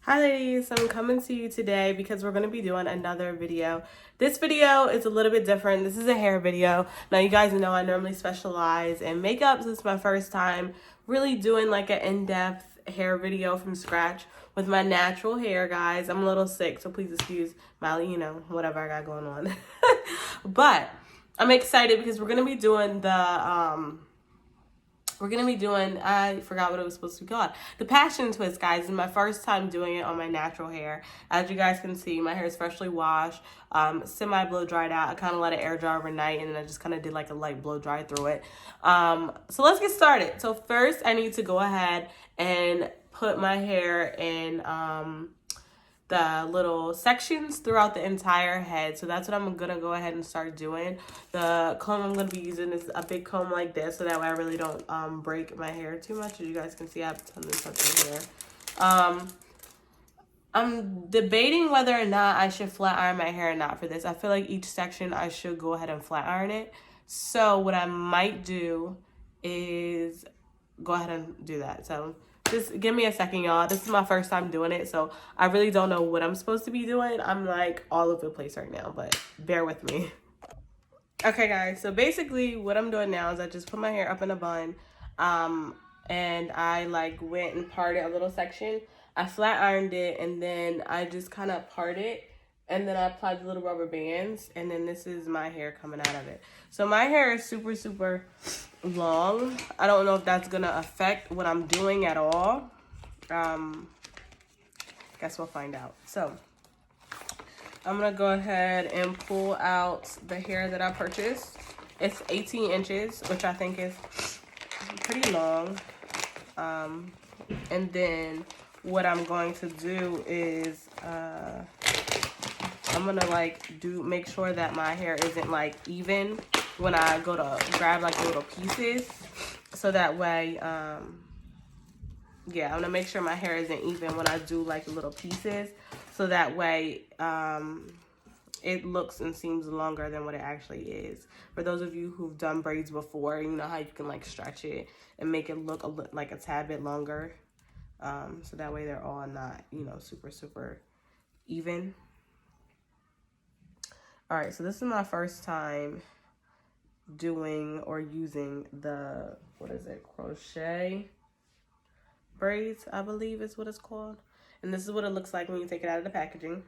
Hi ladies, I'm coming to you today because we're going to be doing another video. This video is a little bit different. This is a hair video. Now you guys know I normally specialize in makeup. This is my first time really doing like an in-depth hair video from scratch with my natural hair, guys. I'm a little sick, so please excuse my, whatever I got going on. But I'm excited because we're going to be doing I forgot what it was supposed to be called. The passion twist, guys. This is my first time doing it on my natural hair. As you guys can see, my hair is freshly washed, semi-blow dried out. I kind of let it air dry overnight, and then I just kind of did like a light blow dry through it. So let's get started. So first, I need to go ahead and put my hair in the little sections throughout the entire head. So that's what I'm gonna go ahead and start doing. The comb I'm gonna be using is a big comb like this, so that way I really don't break my hair too much. As you guys can see, I have tons of touch hair. I'm debating whether or not I should flat iron my hair or not for this. I feel like each section I should go ahead and flat iron it. So what I might do is go ahead and do that. So just give me a second, y'all. This is my first time doing it, so I really don't know what I'm supposed to be doing. I'm like all over the place right now, but bear with me. Okay, guys, so basically what I'm doing now is I just put my hair up in a bun, and I like went and parted a little section. I flat ironed it, and then I just kind of parted, and then I applied the little rubber bands, and then this is my hair coming out of it. So my hair is super long. I don't know if that's gonna affect what I'm doing at all. Guess we'll find out. So I'm gonna go ahead and pull out the hair that I purchased. It's 18 inches, which I think is pretty long. And then what I'm going to do is I'm gonna make sure that my hair isn't like even when I go to grab like little pieces, so that way yeah, I'm gonna make sure my hair isn't even when I do like little pieces, so that way it looks and seems longer than what it actually is. For those of you who've done braids before, you know how you can like stretch it and make it look like a tad bit longer, so that way they're all not, super even. All right, so this is my first time doing or using the, what is it, crochet braids, I believe is what it's called. And this is what it looks like when you take it out of the packaging.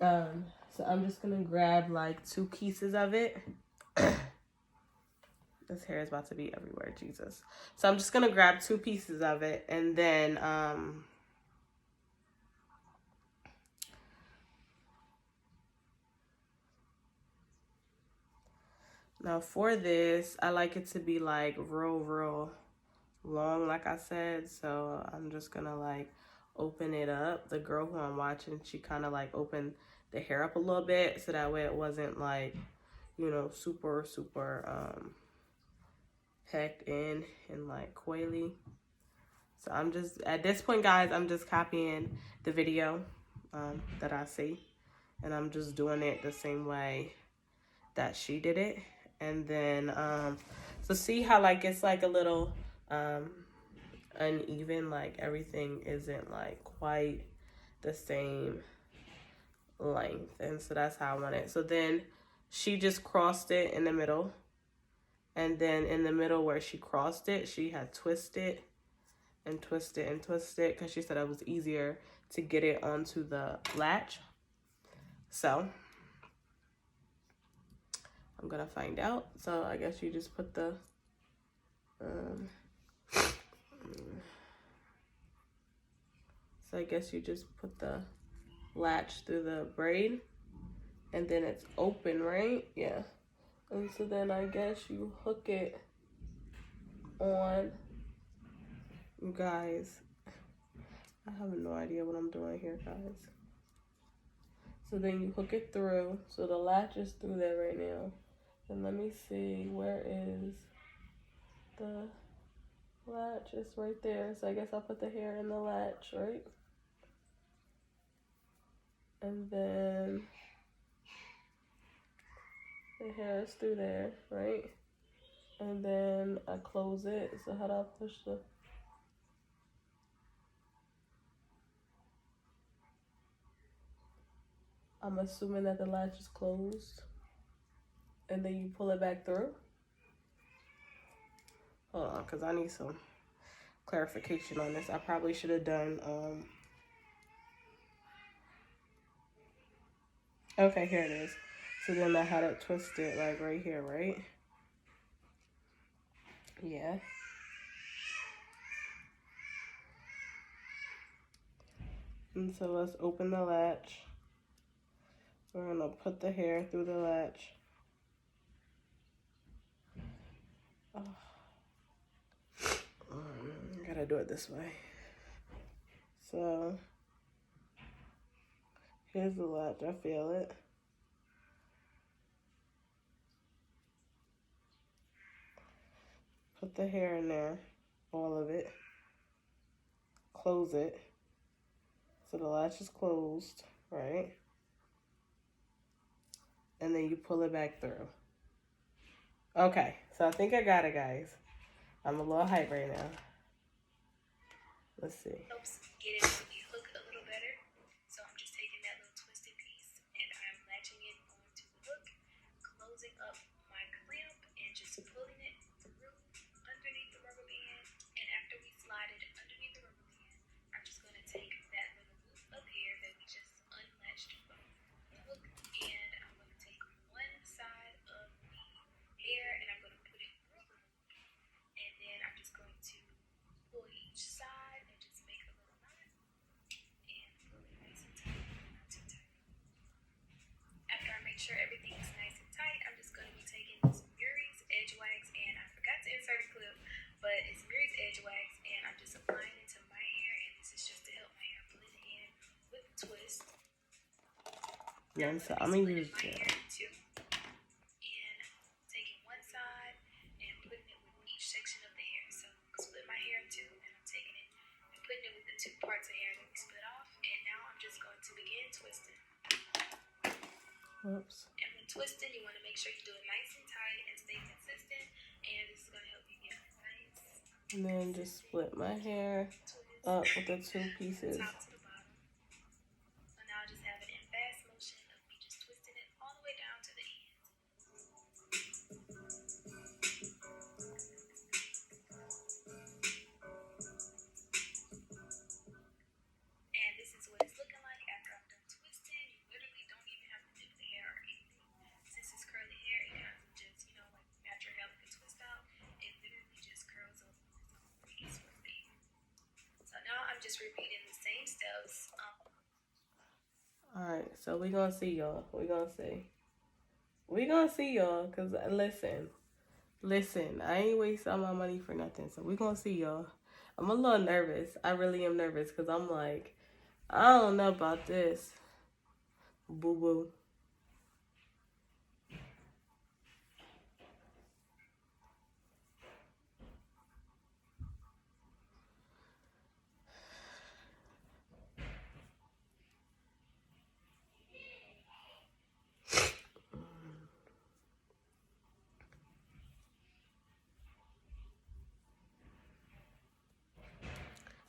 So I'm just gonna grab like 2 pieces of it. This hair is about to be everywhere, Jesus. So I'm just gonna grab 2 pieces of it, and then now for this, I like it to be like real long, like I said. So I'm just gonna like open it up. The girl who I'm watching, she kind of like opened the hair up a little bit, so that way it wasn't like, super hecked in and like coily. So I'm just, at this point, guys, I'm just copying the video that I see, and I'm just doing it the same way that she did it. And then so see how like it's like a little uneven, like everything isn't like quite the same length, and so that's how I want it. So then she just crossed it in the middle, and then in the middle where she crossed it, she had twisted and twisted and twisted, because she said it was easier to get it onto the latch. So I'm gonna find out. So I guess you just put the so I guess you just put the latch through the braid, and then it's open, right? Yeah. And so then I guess you hook it on. You guys, I have no idea what I'm doing here, guys. So then you hook it through. So the latch is through there right now. And let me see, where is the latch? It's right there. So I guess I'll put the hair in the latch, right? And then the hair is through there, right? And then I close it. So how do I push the... I'm assuming that the latch is closed. And then you pull it back through. Hold on, because I need some clarification on this. I probably should have done, okay, here it is. So then I had it twisted like right here, right? Yeah. And so let's open the latch. We're gonna put the hair through the latch. Oh. I gotta do it this way. So here's the latch. I feel it. Put the hair in there, all of it. Close it. So the latch is closed, right? And then you pull it back through. Okay, so I think I got it, guys. I'm a little hype right now. Let's see. Helps get it to hook a little better. So I'm just taking that little twisted piece and I'm latching it onto the hook, closing up my clamp and just pulling it through underneath the rubber band. And after we slide it underneath the rubber band, I'm just going to take that little loop of hair that we just unlatched from the hook and I'm going to take one side of the hair and I'm going to put it through the loop. And then I'm just going to pull each side and just make a little knot and pull it nice and tight, not too tight. After I make sure everything is nice and tight, I'm just going to be taking this Murray's Edge Wax, and I forgot to insert a clip, but it's Murray's Edge Wax, and I'm just applying it to my hair, and this is just to help my hair blend in with the twist. Yeah, so I'm gonna use my hair too, and taking one side and putting it with each section of the hair. So I'm split my hair in two, and I'm taking it and putting it with the two parts of hair that we split off. And now I'm just going to begin twisting. Oops. And when twisting, you want to make sure you do it nice and tight and stay consistent. And this is going to help you get nice. And then just split my hair up with the two pieces. Top to the bottom. So now I just have it in fast motion of me just twisting it all the way down to the end. And this is what it's looking like after I'm done twisting. You literally don't even have to dip the hair or anything. Since it's curly hair, you don't have to just, like natural hair like a twist out. It literally just curls up on its own piece with the hair. So now I'm just repeating the same steps. Alright, so we gonna see y'all. We gonna see y'all, because listen, I ain't waste all my money for nothing, so we gonna see y'all. I'm a little nervous. I really am nervous, because I'm like, I don't know about this. Boo-boo.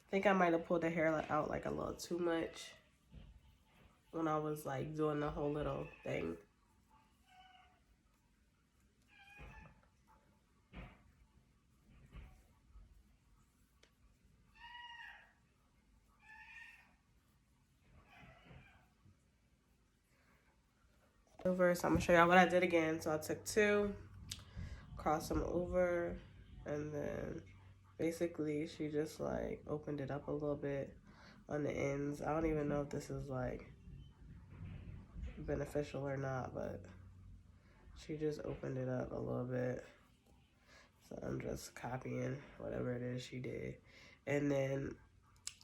I think I might have pulled the hair out like a little too much when I was like doing the whole little thing. Over, so I'm gonna show y'all what I did again. So I took two, crossed them over, and then basically she just like opened it up a little bit on the ends. I don't even know if this is like beneficial or not, but she just opened it up a little bit. So I'm just copying whatever it is she did. And then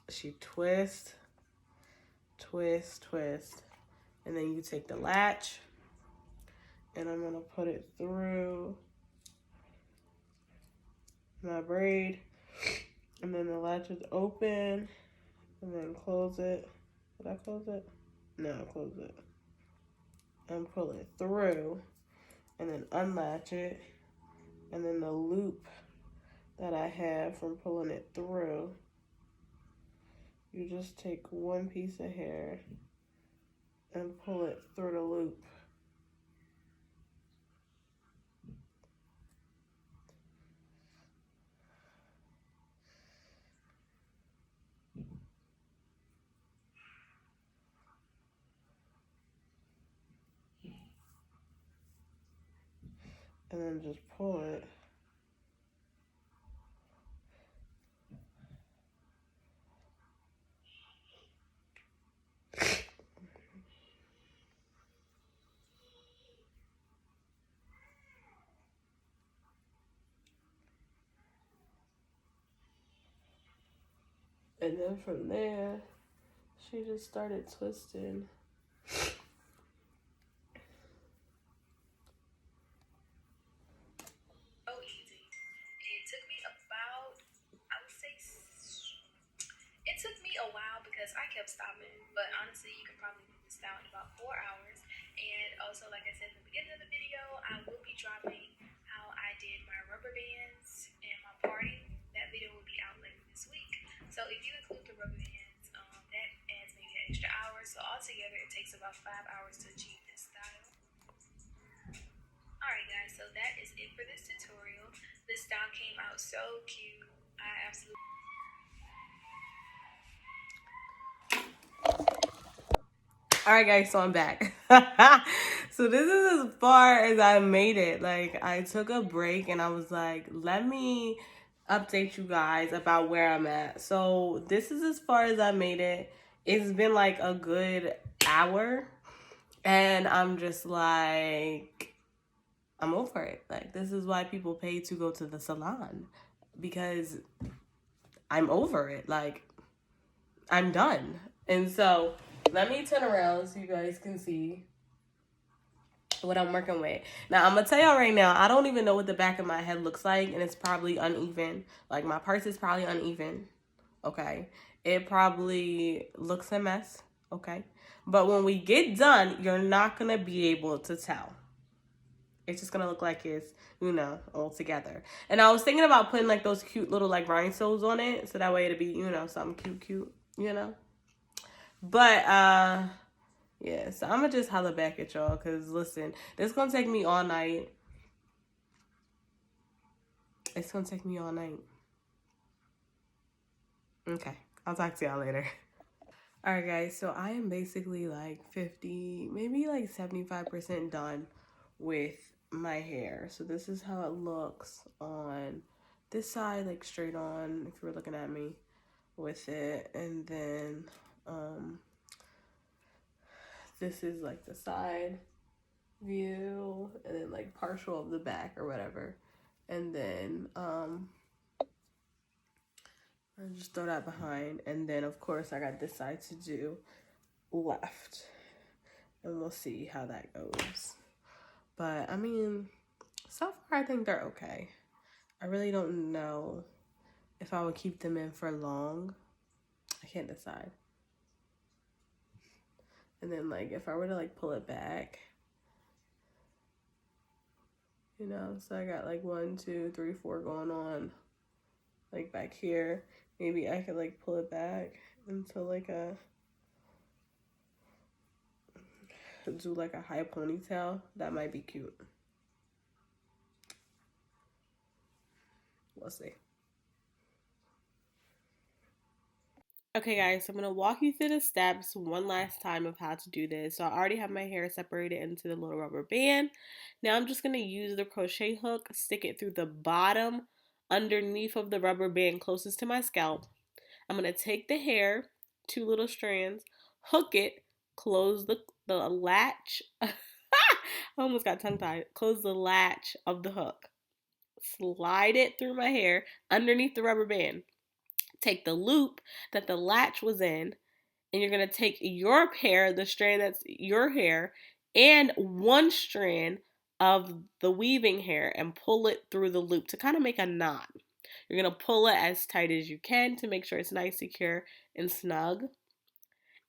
she twist, and then you take the latch, and I'm gonna put it through my braid, and then the latch is open, and then close it. Did I close it? No, close it. And pull it through, and then unlatch it, and then the loop that I have from pulling it through, you just take one piece of hair and pull it through the loop. And then just pull it. And then from there, she just started twisting. So easy. It took me about, I would say, it took me a while because I kept stopping. But honestly, you can probably do this down in about 4 hours. And also, like I said in the beginning of the video, I will be dropping how I did my rubber bands and my parting. That video will be out later this week. So if you include the rubber bands, that adds maybe an extra hour. So altogether, it takes about 5 hours to achieve this style. Alright guys, so that is it for this tutorial. This style came out so cute. I absolutely... Alright guys, so I'm back. So this is as far as I made it. Like, I took a break and I was like, let me update you guys about where I'm at. So this is as far as I made it. It's been like a good hour. And I'm just like, I'm over it. Like, this is why people pay to go to the salon. Because I'm over it. Like, I'm done. And so let me turn around so you guys can see what I'm working with. Now, I'm going to tell y'all right now, I don't even know what the back of my head looks like, and it's probably uneven. Like, my purse is probably uneven, okay? It probably looks a mess, okay? But when we get done, you're not going to be able to tell. It's just going to look like it's, you know, all together. And I was thinking about putting, like, those cute little, like, rhinestones on it, so that way it'll be, you know, something cute, you know? But, yeah, so I'm gonna just holler back at y'all because listen, this gonna take me all night. It's gonna take me all night. Okay, I'll talk to y'all later. All right, guys, so I am basically like 50, maybe like 75% done with my hair. So this is how it looks on this side, like straight on, if you were looking at me with it. And then this is like the side view, and then like partial of the back or whatever. And then I just throw that behind, and then of course I got this side to do left, and we'll see how that goes. But I mean, so far I think they're okay. I really don't know if I would keep them in for long. I can't decide. And then like if I were to like pull it back, you know, so I got like 1, 2, 3, 4 going on like back here. Maybe I could like pull it back into like do like a high ponytail. That might be cute. We'll see. Okay guys, so I'm going to walk you through the steps one last time of how to do this. So I already have my hair separated into the little rubber band. Now I'm just going to use the crochet hook, stick it through the bottom underneath of the rubber band closest to my scalp. I'm going to take the hair, 2 little strands, hook it, close the latch. I almost got tongue tied. Close the latch of the hook. Slide it through my hair underneath the rubber band. Take the loop that the latch was in, and you're going to take your hair, the strand that's your hair, and 1 strand of the weaving hair and pull it through the loop to kind of make a knot. You're going to pull it as tight as you can to make sure it's nice, secure, and snug.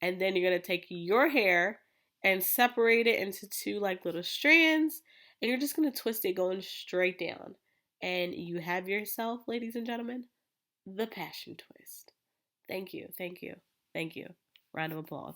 And then you're going to take your hair and separate it into 2 like little strands, and you're just going to twist it going straight down. And you have yourself, ladies and gentlemen, the passion twist. Thank you, thank you, thank you. Round of applause.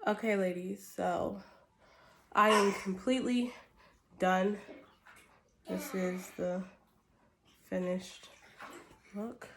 Okay, ladies, so I am completely done. This is the finished look.